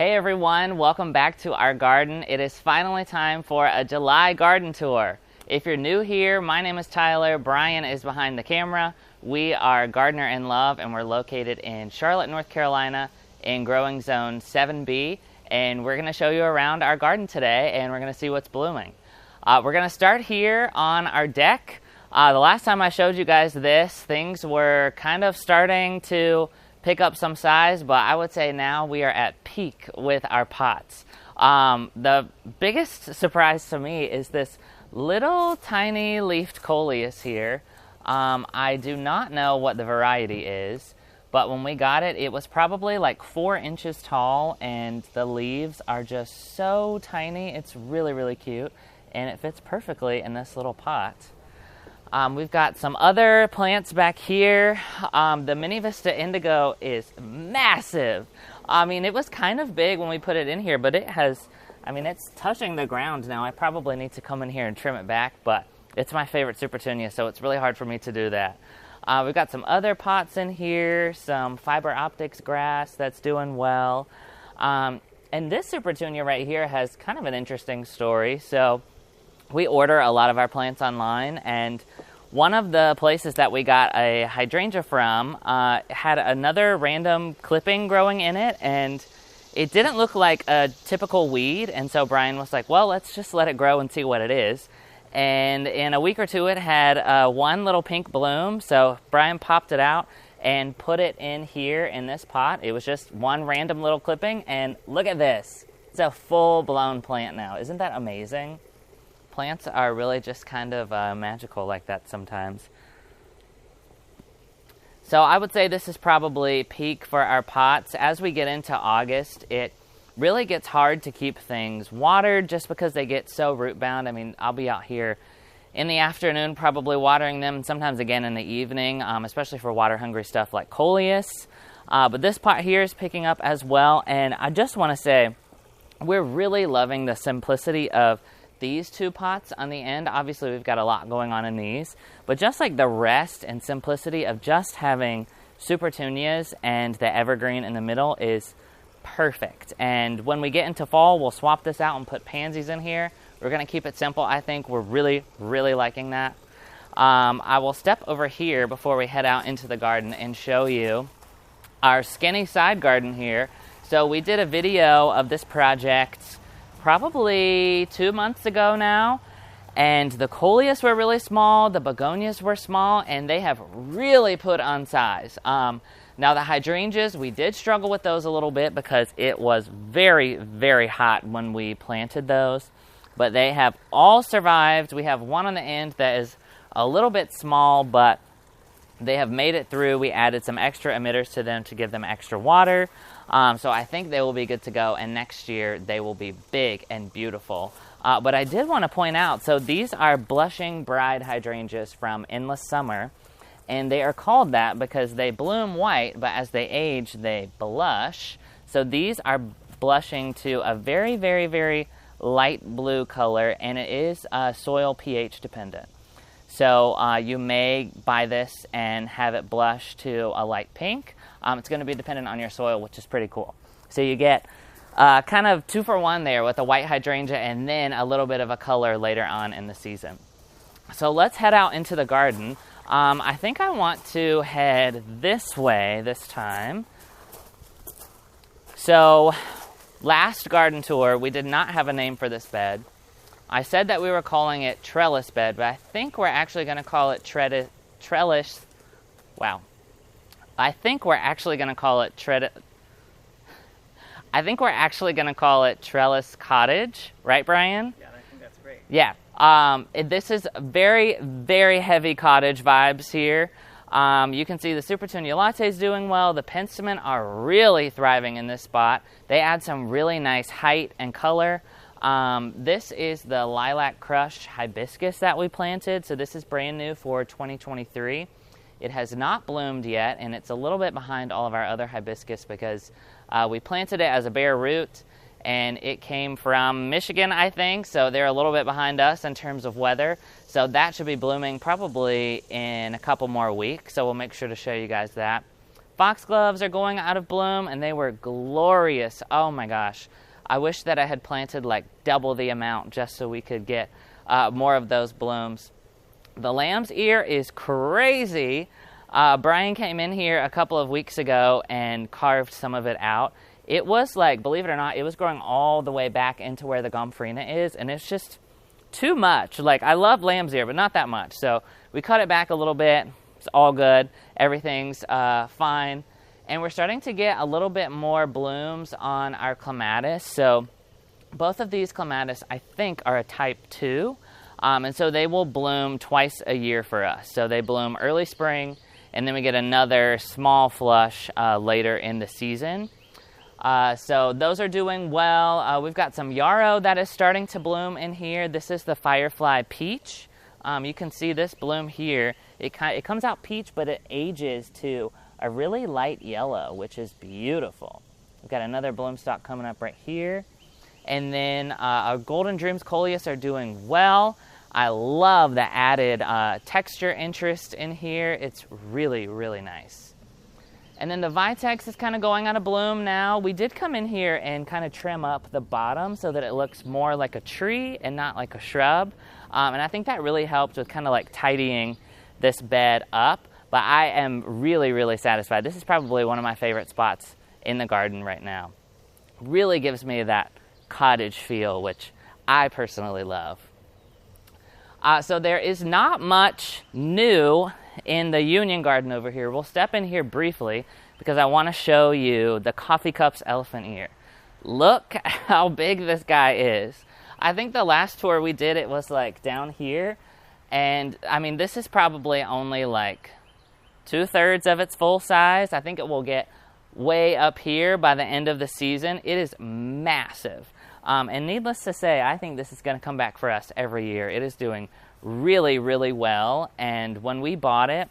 Hey everyone, welcome back to our garden. It is finally time for a July garden tour. If you're new here, my name is Tyler. Brian is behind the camera. We are Gardener in Love and we're located in Charlotte, North Carolina in growing zone 7B. And we're going to show you around our garden today and we're going to see what's blooming. We're going to start here on our deck. The last time I showed you guys this, things were kind of starting to pick up some size, but I would say now we are at peak with our pots. The biggest surprise to me is this little tiny leafed Coleus here. I do not know what the variety is, but when we got it, it was probably like 4 inches tall, and the leaves are just so tiny. It's really, really cute, and it fits perfectly in this little pot. We've got some other plants back here. The Mini Vista Indigo is massive. I mean, it was kind of big when we put it in here, but it has, I mean, it's touching the ground now. I probably need to come in here and trim it back, but it's my favorite Supertunia, so it's really hard for me to do that. We've got some other pots in here, some fiber optics grass that's doing well. And this Supertunia right here has kind of an interesting story. So we order a lot of our plants online, and one of the places that we got a hydrangea from had another random clipping growing in it, and it didn't look like a typical weed, and so Brian was like, well, let's just let it grow and see what it is. And in a week or two, it had one little pink bloom, so Brian popped it out and put it in here in this pot. It was just one random little clipping, and look at this. It's a full-blown plant now. Isn't that amazing? Plants are really just kind of magical like that sometimes. So I would say this is probably peak for our pots. As we get into August, it really gets hard to keep things watered just because they get so root bound. I mean, I'll be out here in the afternoon probably watering them, sometimes again in the evening, especially for water hungry stuff like Coleus. But this pot here is picking up as well, and I just want to say we're really loving the simplicity of these two pots on the end. Obviously, we've got a lot going on in these, but just like the rest and simplicity of just having Supertunias and the evergreen in the middle is perfect. And when we get into fall, we'll swap this out and put pansies in here. We're going to keep it simple. I think we're really, really liking that. I will step over here before we head out into the garden and show you our skinny side garden here. So we did a video of this project probably 2 months ago now, and the Coleus were really small, the Begonias were small, and they have really put on size. Now the hydrangeas, we did struggle with those a little bit because it was very, very hot when we planted those, but they have all survived. We have one on the end that is a little bit small, but they have made it through. We added some extra emitters to them to give them extra water. So I think they will be good to go, and next year they will be big and beautiful. But I did want to point out, so these are Blushing Bride hydrangeas from Endless Summer, and they are called that because they bloom white, but as they age, they blush. So these are blushing to a very, very, very light blue color, and it is soil pH dependent. So you may buy this and have it blush to a light pink. It's going to be dependent on your soil, which is pretty cool. So you get kind of 2 for 1 there with a white hydrangea and then a little bit of a color later on in the season. So let's head out into the garden. I think I want to head this way this time. So last garden tour, we did not have a name for this bed. I said that we were calling it trellis bed, but I think we're actually going to call it trellis. Wow. I think we're actually going to call it trellis cottage, right, Brian? Yeah, I think that's great. Yeah. This is very, very heavy cottage vibes here. You can see the Supertunia lattes doing well. The penstemon are really thriving in this spot. They add some really nice height and color. This is the Lilac Crush Hibiscus that we planted. So this is brand new for 2023. It has not bloomed yet, and it's a little bit behind all of our other hibiscus because we planted it as a bare root, and it came from Michigan, I think, so they're a little bit behind us in terms of weather. So that should be blooming probably in a couple more weeks, so we'll make sure to show you guys that. Foxgloves are going out of bloom, and they were glorious. Oh my gosh. I wish that I had planted like double the amount just so we could get more of those blooms. The lamb's ear is crazy. Brian came in here a couple of weeks ago and carved some of it out. It was like, believe it or not, it was growing all the way back into where the gomphrena is, and it's just too much. Like, I love lamb's ear, but not that much. So we cut it back a little bit. It's all good. Everything's fine. And we're starting to get a little bit more blooms on our clematis. So both of these clematis, I think, are a type 2. And so they will bloom twice a year for us. So they bloom early spring, and then we get another small flush later in the season. So those are doing well. We've got some yarrow that is starting to bloom in here. This is the Firefly Peach. You can see this bloom here. It comes out peach, but it ages to a really light yellow, which is beautiful. We've got another bloom stalk coming up right here. And then our golden dreams Coleus are doing well. I love the added texture interest in here. It's really, really nice. And then the Vitex is kind of going out of bloom now. We did come in here and kind of trim up the bottom so that it looks more like a tree and not like a shrub. And I think that really helped with kind of like tidying this bed up. But I am really, really satisfied. This is probably one of my favorite spots in the garden right now. Really gives me that cottage feel, which I personally love. So there is not much new in the Union garden over here. We'll step in here briefly because I want to show you the Coffee Cups elephant ear. Look how big this guy is. I think the last tour we did, it was like down here. And I mean, this is probably only like 2/3 of its full size. I think it will get way up here by the end of the season. It is massive. And needless to say, I think this is going to come back for us every year. It is doing really, really well. And when we bought it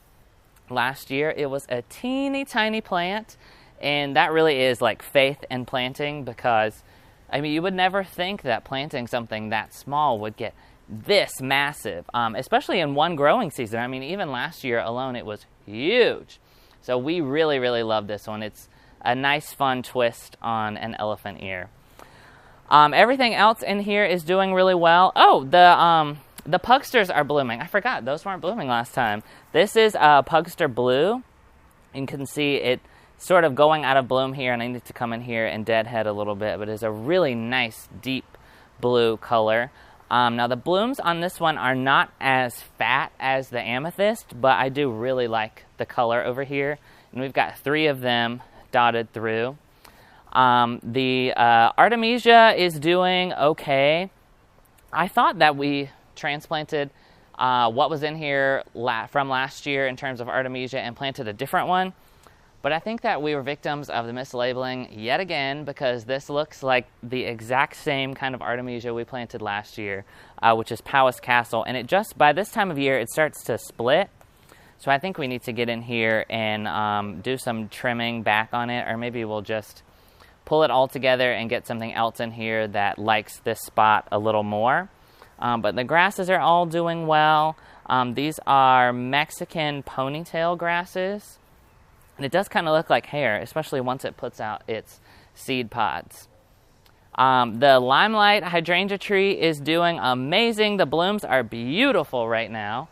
last year, it was a teeny tiny plant. And that really is like faith in planting, because, I mean, you would never think that planting something that small would get this massive, especially in one growing season. I mean, even last year alone, it was huge. So we really, really love this one. It's a nice, fun twist on an elephant ear. Everything else in here is doing really well. Oh, the pugsters are blooming. I forgot, those weren't blooming last time. This is Pugster Blue. You can see it sort of going out of bloom here, and I need to come in here and deadhead a little bit, but it's a really nice, deep blue color. Now, the blooms on this one are not as fat as the amethyst, but I do really like the color over here. And we've got 3 of them dotted through. The Artemisia is doing okay. I thought that we transplanted what was in here from last year in terms of Artemisia and planted a different one. But I think that we were victims of the mislabeling yet again, because this looks like the exact same kind of Artemisia we planted last year, which is Powys Castle. And it just, by this time of year, it starts to split. So I think we need to get in here and do some trimming back on it, or maybe we'll just pull it all together and get something else in here that likes this spot a little more. But the grasses are all doing well. These are Mexican ponytail grasses. And it does kind of look like hair, especially once it puts out its seed pods. The Limelight Hydrangea tree is doing amazing. The blooms are beautiful right now.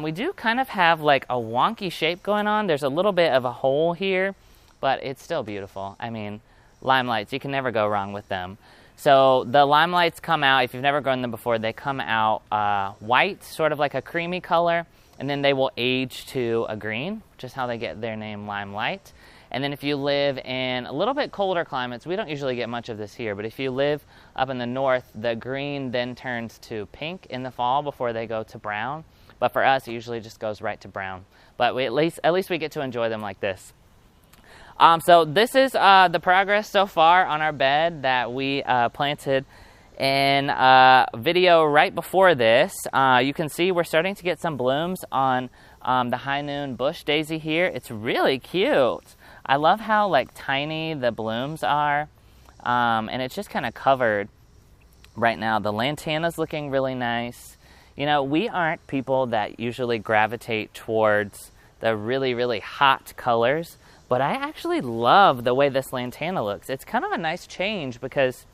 We do kind of have like a wonky shape going on. There's a little bit of a hole here, but it's still beautiful. I mean, limelights, you can never go wrong with them. So the limelights come out, if you've never grown them before, they come out white, sort of like a creamy color, and then they will age to a green, which is how they get their name Limelight. And then if you live in a little bit colder climates, we don't usually get much of this here, but if you live up in the north, the green then turns to pink in the fall before they go to brown. But for us, it usually just goes right to brown. But at least we get to enjoy them like this. So this is the progress so far on our bed that we planted in a video right before this. You can see we're starting to get some blooms on the high noon bush daisy here. It's really cute. I love how like tiny the blooms are, and it's just kind of covered right now. The Lantana's looking really nice. You know, we aren't people that usually gravitate towards the really, really hot colors But I actually love the way this Lantana looks. It's kind of a nice change because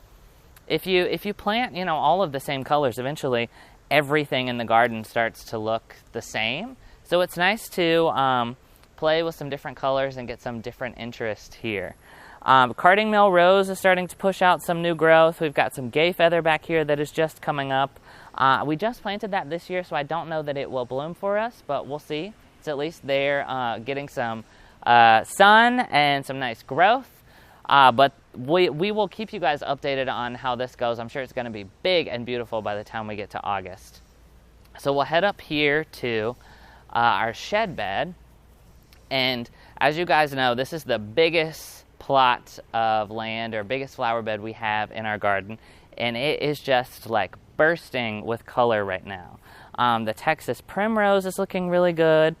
if you plant, you know, all of the same colors, eventually everything in the garden starts to look the same. So it's nice to play with some different colors and get some different interest here. Cardingale Rose is starting to push out some new growth. We've got some Gay Feather back here that is just coming up. We just planted that this year, so I don't know that it will bloom for us, but we'll see. It's at least there getting some sun and some nice growth. But we will keep you guys updated on how this goes. I'm sure it's going to be big and beautiful by the time we get to August. So we'll head up here to our shed bed. And as you guys know, this is the biggest plot of land or biggest flower bed we have in our garden. And it is just like bursting with color right now. The Texas Primrose is looking really good.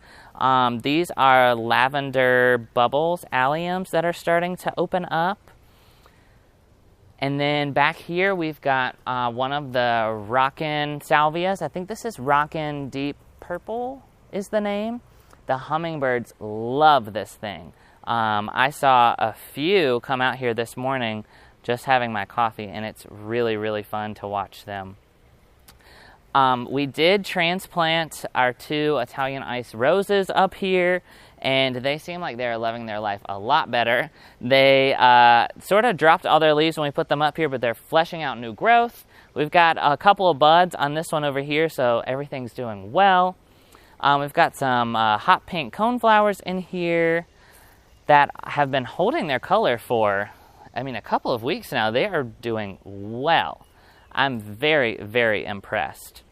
These are lavender bubbles, alliums that are starting to open up. And then back here we've got one of the Rockin Salvias. I think this is Rockin Deep Purple is the name. The hummingbirds love this thing. I saw a few come out here this morning just having my coffee, and it's really, really fun to watch them. We did transplant our 2 Italian Ice Roses up here, and they seem like they're loving their life a lot better. They sort of dropped all their leaves when we put them up here, but they're fleshing out new growth. We've got a couple of buds on this one over here, so everything's doing well. We've got some hot pink coneflowers in here that have been holding their color for, a couple of weeks now. They are doing well. I'm very, very impressed.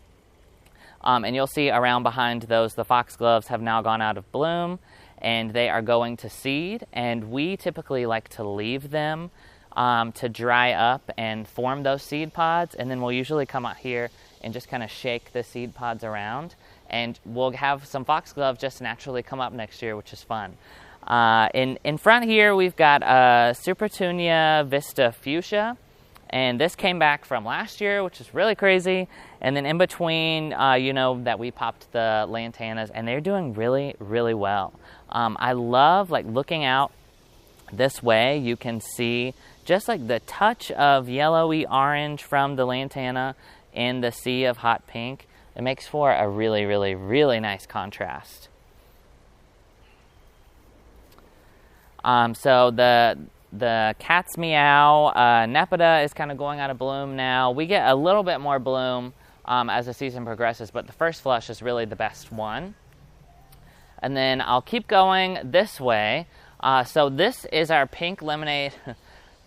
And you'll see around behind those, the foxgloves have now gone out of bloom, and they are going to seed. And we typically like to leave them to dry up and form those seed pods. And then we'll usually come out here and just kind of shake the seed pods around. And we'll have some foxgloves just naturally come up next year, which is fun. In front here, we've got Supertunia Vista Fuchsia. And this came back from last year, which is really crazy. And then in between, that we popped the Lantanas, and they're doing really, really well. I love, looking out this way. You can see just, the touch of yellowy orange from the Lantana in the sea of hot pink. It makes for a really, really, really nice contrast. So the cat's meow, Nepeta is kind of going out of bloom now. We get a little bit more bloom as the season progresses, but the first flush is really the best one. And then I'll keep going this way. So this is our pink lemonade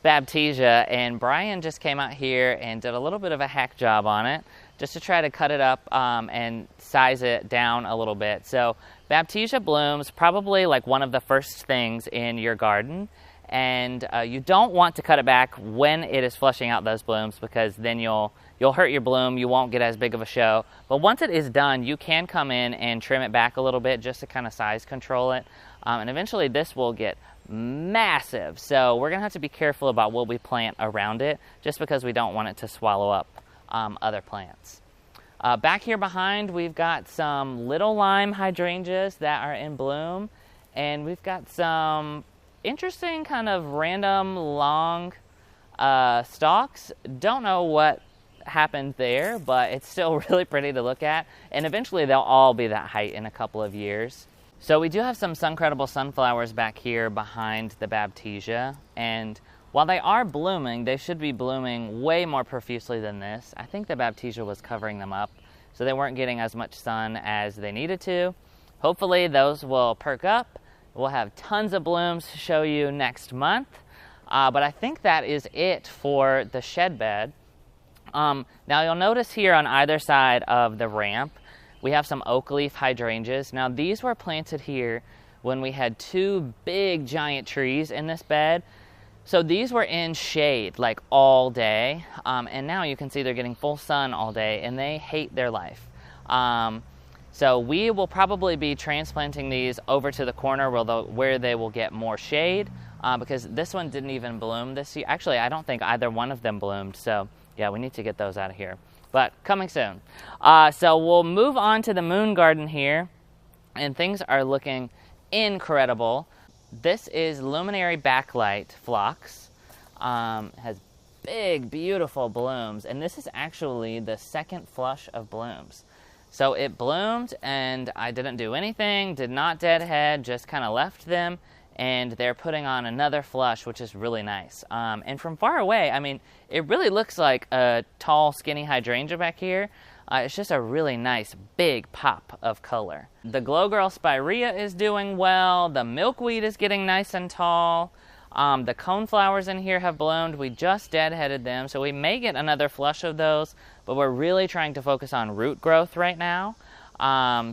Baptesia, and Brian just came out here and did a little bit of a hack job on it just to try to cut it up and size it down a little bit. So Baptesia blooms probably one of the first things in your garden. And you don't want to cut it back when it is flushing out those blooms, because then you'll hurt your bloom. You won't get as big of a show. But once it is done, you can come in and trim it back a little bit just to kind of size control it. And eventually this will get massive. So we're going to have to be careful about what we plant around it, just because we don't want it to swallow up other plants. Back here behind, we've got some little lime hydrangeas that are in bloom. And we've got some interesting kind of random long stalks. Don't know what happened there, but it's still really pretty to look at. And eventually they'll all be that height in a couple of years. So we do have some Suncredible sunflowers back here behind the Baptesia. And while they are blooming, they should be blooming way more profusely than this. I think the Baptesia was covering them up, so they weren't getting as much sun as they needed to. Hopefully those will perk up. We'll have tons of blooms to show you next month. But I think that is it for the shed bed. Now you'll notice here on either side of the ramp, we have some oak leaf hydrangeas. Now these were planted here when we had 2 big giant trees in this bed. So these were in shade all day. And now you can see they're getting full sun all day, and they hate their life. So we will probably be transplanting these over to the corner where they will get more shade, because this one didn't even bloom this year. Actually, I don't think either one of them bloomed. So yeah, we need to get those out of here. But coming soon. So we'll move on to the moon garden here, and things are looking incredible. this is Luminary Backlight Phlox. Has big, beautiful blooms, and this is actually the second flush of blooms. So it bloomed, and I didn't do anything, did not deadhead, just kind of left them, and they're putting on another flush, which is really nice. And from far away, I mean, it really looks like a tall, skinny hydrangea back here. It's just a really nice, big pop of color. The Glowgirl Spirea is doing well. The milkweed is getting nice and tall. The coneflowers in here have bloomed. We just deadheaded them, so we may get another flush of those, but we're really trying to focus on root growth right now.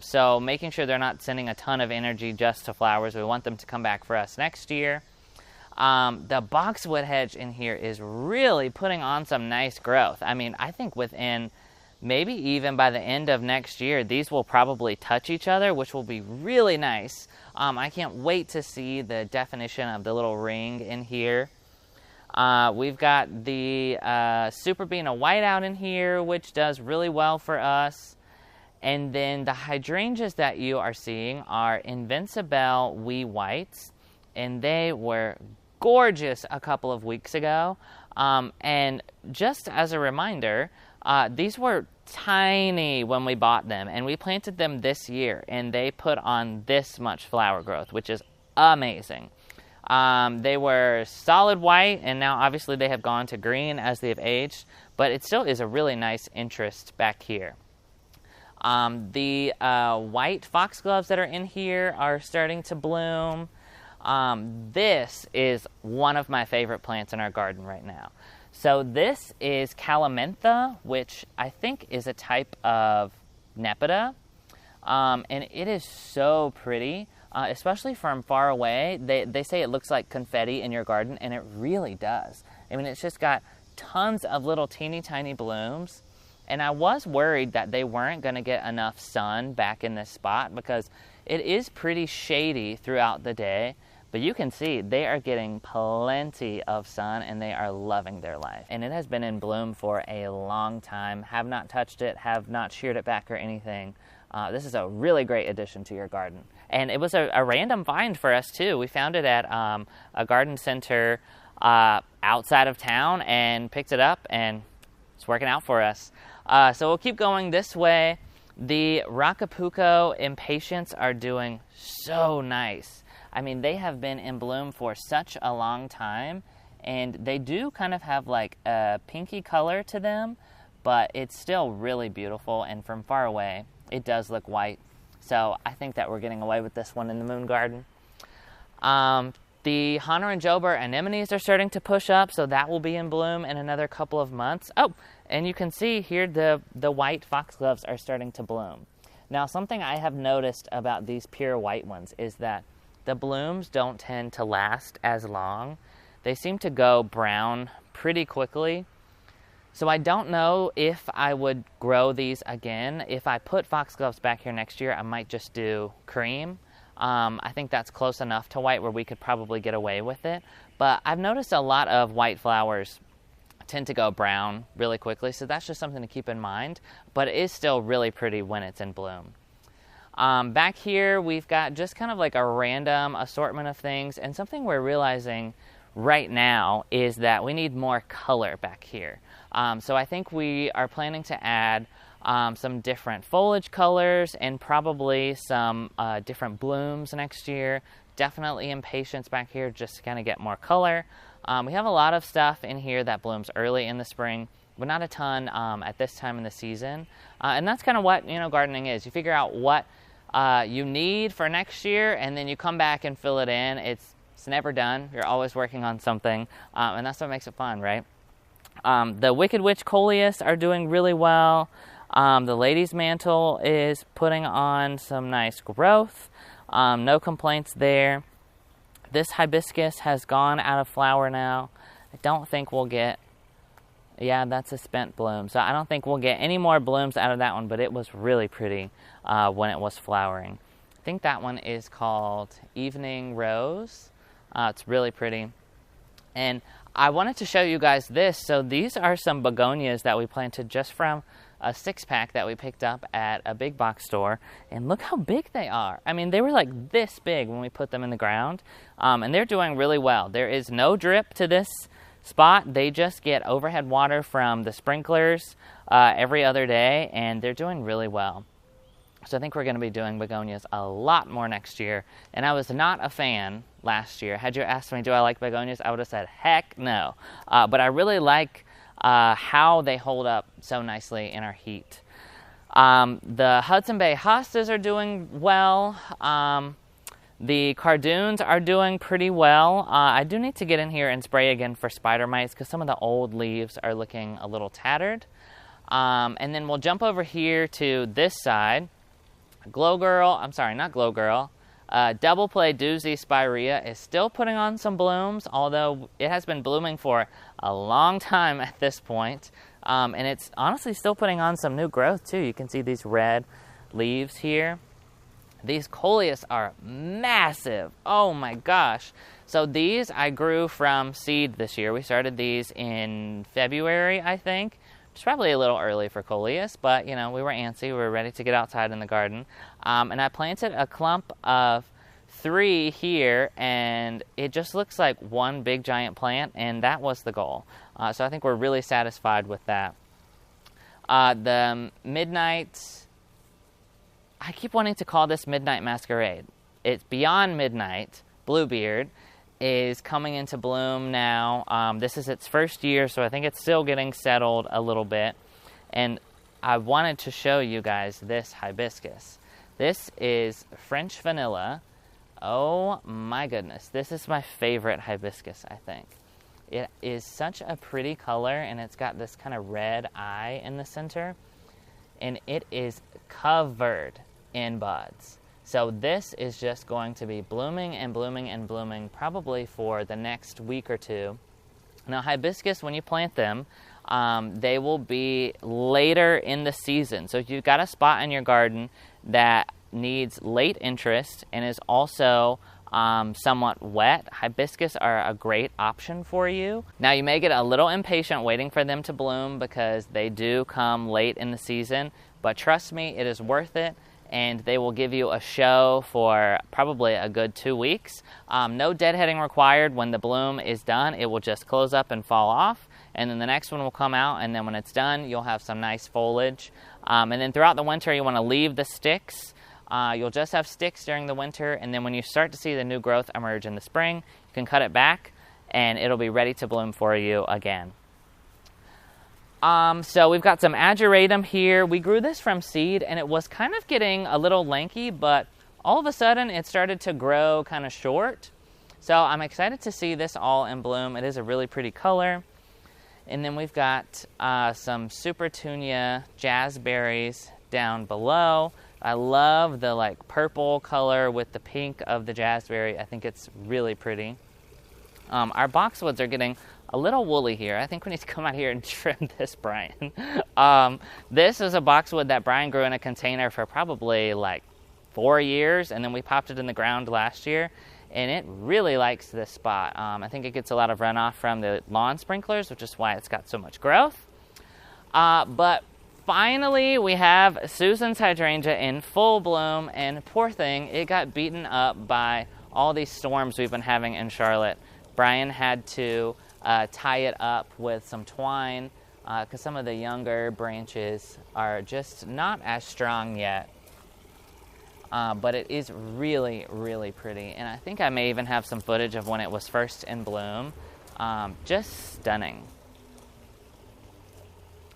So making sure they're not sending a ton of energy just to flowers. We want them to come back for us next year. The Boxwood Hedge in here is really putting on some nice growth. I mean, I think within maybe even by the end of next year, these will probably touch each other, which will be really nice. I can't wait to see the definition of the little ring in here. We've got the Superbena Whiteout in here, which does really well for us. And then the hydrangeas that you are seeing are Invincibelle Wee Whites, and they were gorgeous a couple of weeks ago. And just as a reminder, these were tiny when we bought them, and we planted them this year, and they put on this much flower growth, which is amazing. They were solid white, and now obviously they have gone to green as they have aged, but it still is a really nice interest back here. The white foxgloves that are in here are starting to bloom. This is one of my favorite plants in our garden right now. So this is Calamintha, which I think is a type of Nepeta, and it is so pretty, especially from far away. They say it looks like confetti in your garden, and it really does. I mean, it's just got tons of little teeny tiny blooms, and I was worried that they weren't going to get enough sun back in this spot because it is pretty shady throughout the day. But you can see they are getting plenty of sun, and they are loving their life. And it has been in bloom for a long time. Have not touched it, have not sheared it back or anything. This is a really great addition to your garden. And it was a random find for us too. We found it at a garden center outside of town and picked it up, and it's working out for us. So we'll keep going this way. The Rockapuco Impatiens are doing so nice. I mean, they have been in bloom for such a long time, and they do kind of have like a pinky color to them, but it's still really beautiful, and from far away, it does look white. So I think that we're getting away with this one in the moon garden. The Honor and Jober anemones are starting to push up, so that will be in bloom in another couple of months. Oh, and you can see here the white foxgloves are starting to bloom. Now, something I have noticed about these pure white ones is that the blooms don't tend to last as long. They seem to go brown pretty quickly. So I don't know if I would grow these again. If I put foxgloves back here next year, I might just do cream. I think that's close enough to white where we could probably get away with it. But I've noticed a lot of white flowers tend to go brown really quickly, so that's just something to keep in mind. But it is still really pretty when it's in bloom. Back here, we've got just kind of like a random assortment of things, and something we're realizing right now is that we need more color back here. So I think we are planning to add some different foliage colors and probably some different blooms next year. Definitely Impatiens back here just to kind of get more color. We have a lot of stuff in here that blooms early in the spring, but not a ton at this time in the season. And that's kind of what, gardening is. You figure out what you need for next year, and then you come back and fill it in. It's never done. You're always working on something, and that's what makes it fun, right? The Wicked Witch Coleus are doing really well. The Lady's Mantle is putting on some nice growth. No complaints there. This Hibiscus has gone out of flower now. I don't think we'll get... Yeah, that's a spent bloom. So I don't think we'll get any more blooms out of that one, but it was really pretty when it was flowering. I think that one is called Evening Rose. It's really pretty. And I wanted to show you guys this. So these are some begonias that we planted just from a 6-pack that we picked up at a big box store, and look how big they are. I mean, they were like this big when we put them in the ground, and they're doing really well. There is no drip to this spot. They just get overhead water from the sprinklers every other day, and they're doing really well. So I think we're going to be doing begonias a lot more next year. And I was not a fan last year. Had you asked me, do I like begonias, I would have said, heck no. But I really like how they hold up so nicely in our heat. The Hudson Bay hostas are doing well. The cardoons are doing pretty well. I do need to get in here and spray again for spider mites because some of the old leaves are looking a little tattered. And then we'll jump over here to this side. Double Play Doozy Spirea is still putting on some blooms, although it has been blooming for a long time at this point. And it's honestly still putting on some new growth too. You can see these red leaves here. These Coleus are massive. Oh my gosh. So these I grew from seed this year. We started these in February, I think. It's probably a little early for Coleus, but, you know, we were antsy. We were ready to get outside in the garden. And I planted a clump of 3 here, and it just looks like one big giant plant, and that was the goal. So I think we're really satisfied with that. The Midnight, I keep wanting to call this Midnight Masquerade. It's Beyond Midnight, Bluebeard, is coming into bloom now. This is its first year, so I think it's still getting settled a little bit. And I wanted to show you guys this hibiscus. This is French vanilla. Oh my goodness, this is my favorite hibiscus, I think. It is such a pretty color, and it's got this kind of red eye in the center, and it is covered in buds. So this is just going to be blooming and blooming and blooming probably for the next week or two. Now hibiscus, when you plant them, they will be later in the season. So if you've got a spot in your garden that needs late interest and is also somewhat wet, hibiscus are a great option for you. Now you may get a little impatient waiting for them to bloom because they do come late in the season, but trust me, it is worth it. And they will give you a show for probably a good 2 weeks. No deadheading required. When the bloom is done, it will just close up and fall off. And then the next one will come out, and then when it's done, you'll have some nice foliage. And then throughout the winter, you want to leave the sticks. You'll just have sticks during the winter, and then when you start to see the new growth emerge in the spring, you can cut it back, and it'll be ready to bloom for you again. So we've got some Aduratum here. We grew this from seed, and it was kind of getting a little lanky, but all of a sudden it started to grow kind of short. So I'm excited to see this all in bloom. It is a really pretty color. And then we've got some Supertunia jazzberries down below. I love the like purple color with the pink of the jazzberry. I think it's really pretty. Our boxwoods are getting a little woolly here. I think we need to come out here and trim this, Brian. This is a boxwood that Brian grew in a container for probably like 4 years, and then we popped it in the ground last year, and it really likes this spot. I think it gets a lot of runoff from the lawn sprinklers, which is why it's got so much growth. But finally, we have Susan's hydrangea in full bloom, and poor thing, it got beaten up by all these storms we've been having in Charlotte. Brian had to tie it up with some twine because some of the younger branches are just not as strong yet. But it is really, really pretty. And I think I may even have some footage of when it was first in bloom. Just stunning.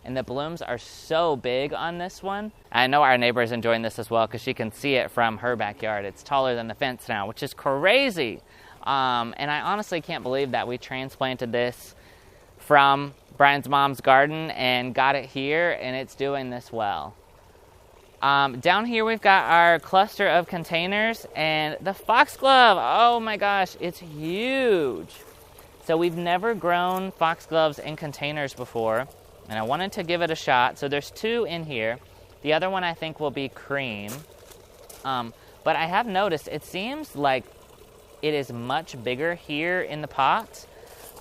And the blooms are so big on this one. I know our neighbor is enjoying this as well because she can see it from her backyard. It's taller than the fence now, which is crazy. And I honestly can't believe that we transplanted this from Brian's mom's garden and got it here, and it's doing this well. Down here we've got our cluster of containers, and the foxglove, oh my gosh, it's huge. So we've never grown foxgloves in containers before, and I wanted to give it a shot. So there's 2 in here. The other one I think will be cream. But I have noticed it seems like it is much bigger here in the pot.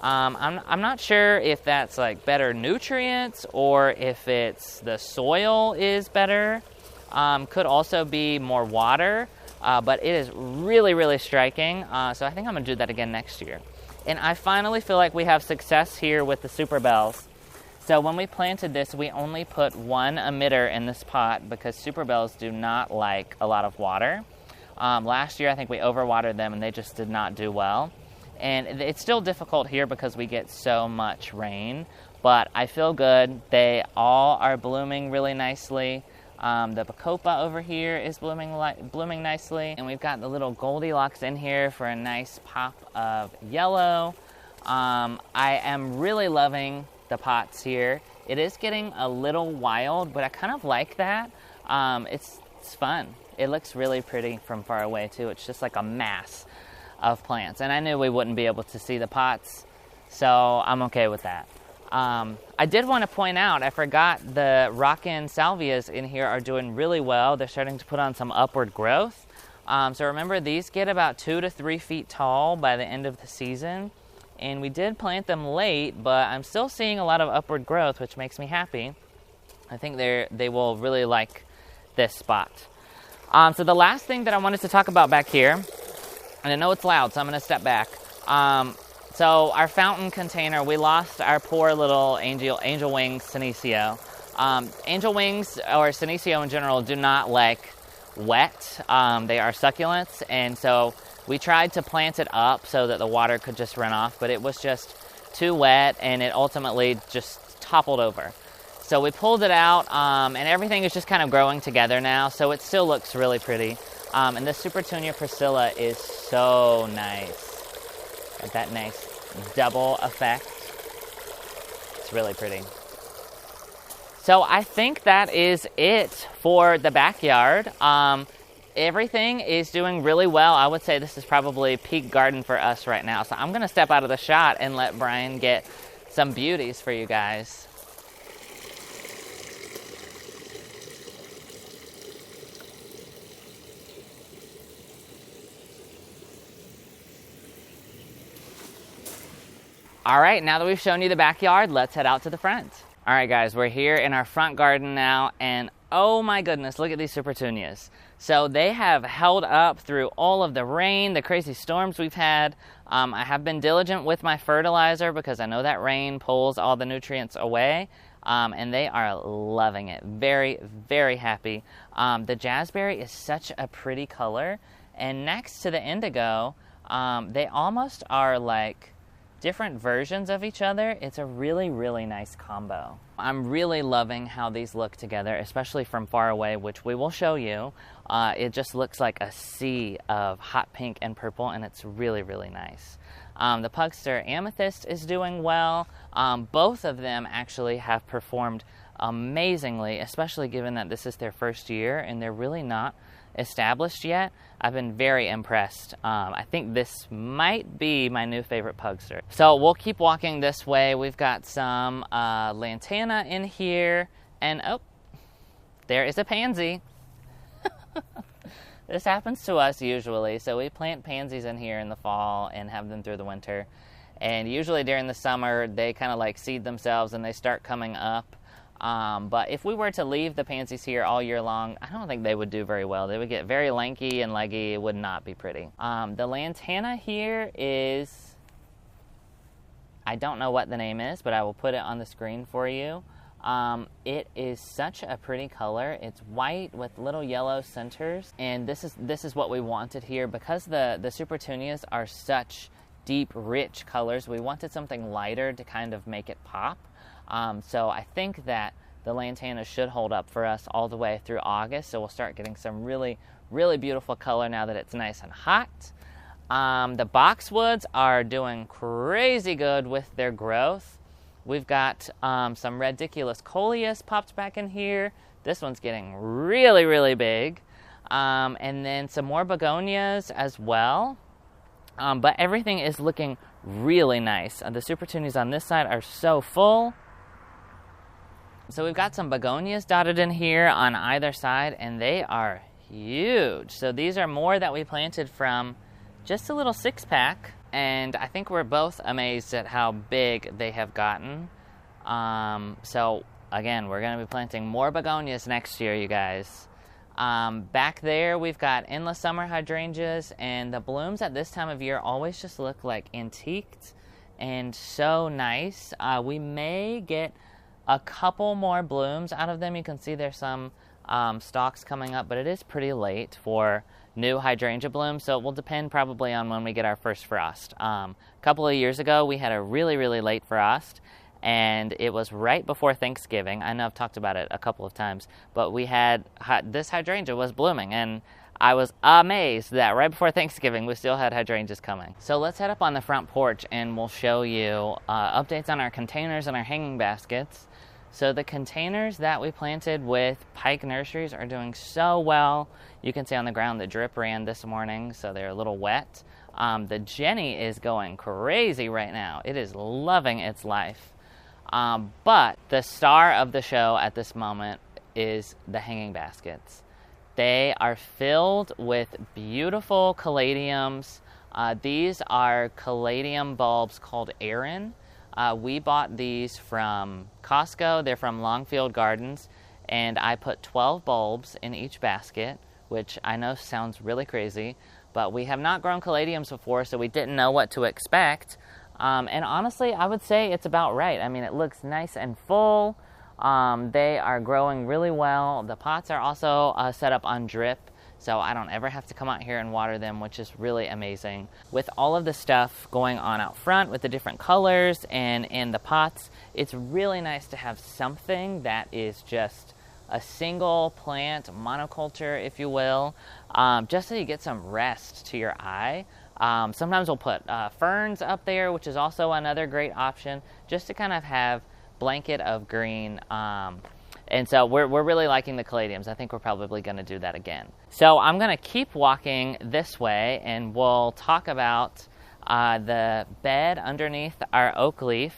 I'm not sure if that's like better nutrients or if it's the soil is better. Could also be more water, but it is really, really striking. So I think I'm gonna do that again next year. And I finally feel like we have success here with the Super Bells. So when we planted this, we only put one emitter in this pot because Super Bells do not like a lot of water. Last year, I think we overwatered them and they just did not do well. And it's still difficult here because we get so much rain, but I feel good. They all are blooming really nicely. The Bacopa over here is blooming nicely. And we've got the little Goldilocks in here for a nice pop of yellow. I am really loving the pots here. It is getting a little wild, but I kind of like that. It's fun. It looks really pretty from far away too. It's just like a mass of plants. And I knew we wouldn't be able to see the pots, so I'm okay with that. I did want to point out, I forgot the Rockin Salvias in here are doing really well. They're starting to put on some upward growth. So remember, these get about 2 to 3 feet tall by the end of the season. And we did plant them late, but I'm still seeing a lot of upward growth, which makes me happy. I think they will really like this spot. So the last thing that I wanted to talk about back here, and I know it's loud, so I'm going to step back. So our fountain container, we lost our poor little angel wings senecio. Angel wings, or senecio in general, do not like wet. They are succulents, and so we tried to plant it up so that the water could just run off, but it was just too wet, and it ultimately just toppled over. So we pulled it out, and everything is just kind of growing together now, so it still looks really pretty. And this Supertunia Priscilla is so nice. Got that nice double effect. It's really pretty. So I think that is it for the backyard. Everything is doing really well. I would say this is probably peak garden for us right now. So I'm going to step out of the shot and let Brian get some beauties for you guys. All right, now that we've shown you the backyard, let's head out to the front. All right, guys, we're here in our front garden now, and oh my goodness, look at these Supertunias. So they have held up through all of the rain, the crazy storms we've had. I have been diligent with my fertilizer because I know that rain pulls all the nutrients away, and they are loving it. Very, very happy. The jazzberry is such a pretty color, and next to the indigo, they almost are like different versions of each other. It's a really, really nice combo. I'm really loving how these look together, especially from far away, which we will show you. It just looks like a sea of hot pink and purple, and it's really, really nice. The Pugster Amethyst is doing well. Both of them actually have performed amazingly, especially given that this is their first year and they're really not established yet. I've been very impressed. I think this might be my new favorite Pugster. So we'll keep walking this way. We've got some Lantana in here, and oh, there is a pansy. This happens to us usually. So we plant pansies in here in the fall and have them through the winter. And usually during the summer, they kind of like seed themselves and they start coming up. But if we were to leave the pansies here all year long, I don't think they would do very well. They would get very lanky and leggy. It would not be pretty. The Lantana here is, I don't know what the name is, but I will put it on the screen for you. It is such a pretty color. It's white with little yellow centers, and this is what we wanted here because the Supertunias are such deep, rich colors. We wanted something lighter to kind of make it pop. So I think that the Lantana should hold up for us all the way through August. So we'll start getting some really, really beautiful color now that it's nice and hot. The Boxwoods are doing crazy good with their growth. We've got some ridiculous Coleus popped back in here. This one's getting really, really big. And then some more Begonias as well. But everything is looking really nice. The Supertunias on this side are so full. So we've got some Begonias dotted in here on either side, and they are huge. So these are more that we planted from just a little 6-pack. and I think we're both amazed at how big they have gotten. So again, we're going to be planting more begonias next year, you guys. Back there, we've got endless summer hydrangeas, and the blooms at this time of year always just look like antiqued and so nice. We may get a couple more blooms out of them. You can see there's some stalks coming up, but it is pretty late for new hydrangea blooms, so it will depend probably on when we get our first frost. A couple of years ago, we had a really, really late frost, and it was right before Thanksgiving. I know I've talked about it a couple of times, but we had this hydrangea was blooming, and I was amazed that right before Thanksgiving we still had hydrangeas coming. So let's head up on the front porch and we'll show you updates on our containers and our hanging baskets. So the containers that we planted with Pike Nurseries are doing so well. You can see on the ground the drip ran this morning, so they're a little wet. The Jenny is going crazy right now. It is loving its life. But the star of the show at this moment is the hanging baskets. They are filled with beautiful caladiums. These are caladium bulbs called Erin. We bought these from Costco. They're from Longfield Gardens, and I put 12 bulbs in each basket, which I know sounds really crazy, but we have not grown caladiums before, so we didn't know what to expect. And honestly, I would say it's about right. I mean, it looks nice and full. They are growing really well. The pots are also set up on drip, so I don't ever have to come out here and water them, which is really amazing. With all of the stuff going on out front with the different colors and in the pots, it's really nice to have something that is just a single plant monoculture, if you will, just so you get some rest to your eye. Sometimes we'll put ferns up there, which is also another great option, just to kind of have blanket of green. And so we're really liking the caladiums. I think we're probably going to do that again. So I'm going to keep walking this way, and we'll talk about the bed underneath our oak leaf.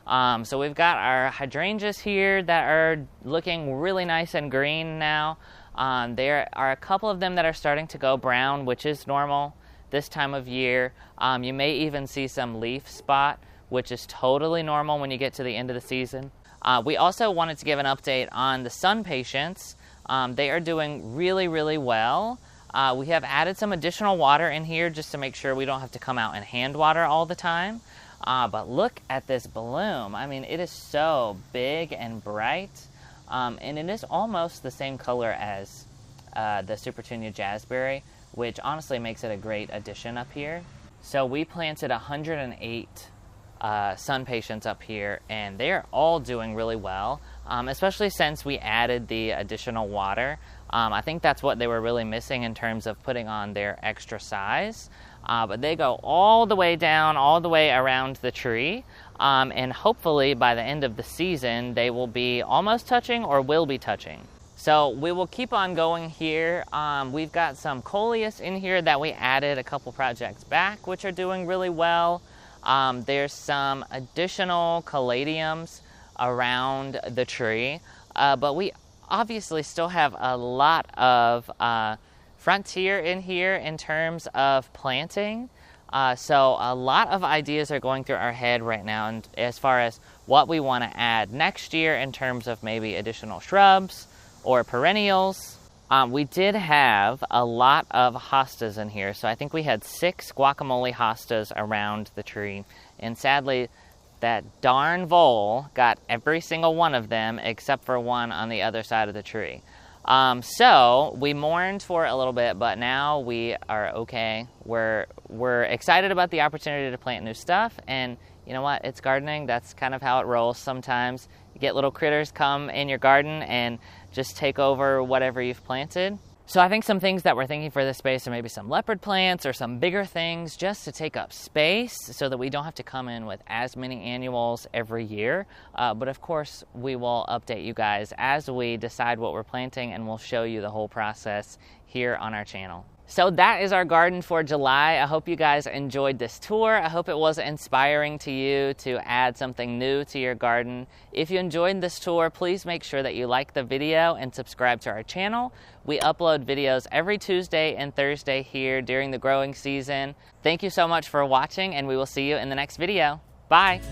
So we've got our hydrangeas here that are looking really nice and green now. There are a couple of them that are starting to go brown, which is normal this time of year. You may even see some leaf spot, which is totally normal when you get to the end of the season. We also wanted to give an update on the sun patients. They are doing really, really well. We have added some additional water in here just to make sure we don't have to come out and hand water all the time. But look at this bloom. I mean, it is so big and bright. And it is almost the same color as the Supertunia Jazzberry, which honestly makes it a great addition up here. So we planted 108 sun patients up here, and they're all doing really well, especially since we added the additional water. I think that's what they were really missing in terms of putting on their extra size. But they go all the way down, all the way around the tree, and hopefully by the end of the season they will be almost touching or will be touching. So we will keep on going here. We've got some Coleus in here that we added a couple projects back, which are doing really well. There's some additional caladiums around the tree, but we obviously still have a lot of frontier in here in terms of planting. So a lot of ideas are going through our head right now, and as far as what we want to add next year in terms of maybe additional shrubs or perennials. We did have a lot of hostas in here, so I think we had 6 guacamole hostas around the tree, and sadly that darn vole got every single one of them except for one on the other side of the tree. So we mourned for a little bit, but now we are okay. We're excited about the opportunity to plant new stuff, and you know what? It's gardening. That's kind of how it rolls sometimes. You get little critters come in your garden and just take over whatever you've planted. So I think some things that we're thinking for this space are maybe some leopard plants or some bigger things just to take up space so that we don't have to come in with as many annuals every year. But of course, we will update you guys as we decide what we're planting, and we'll show you the whole process here on our channel. So that is our garden for July. I hope you guys enjoyed this tour. I hope it was inspiring to you to add something new to your garden. If you enjoyed this tour, please make sure that you like the video and subscribe to our channel. We upload videos every Tuesday and Thursday here during the growing season. Thank you so much for watching, and we will see you in the next video. Bye.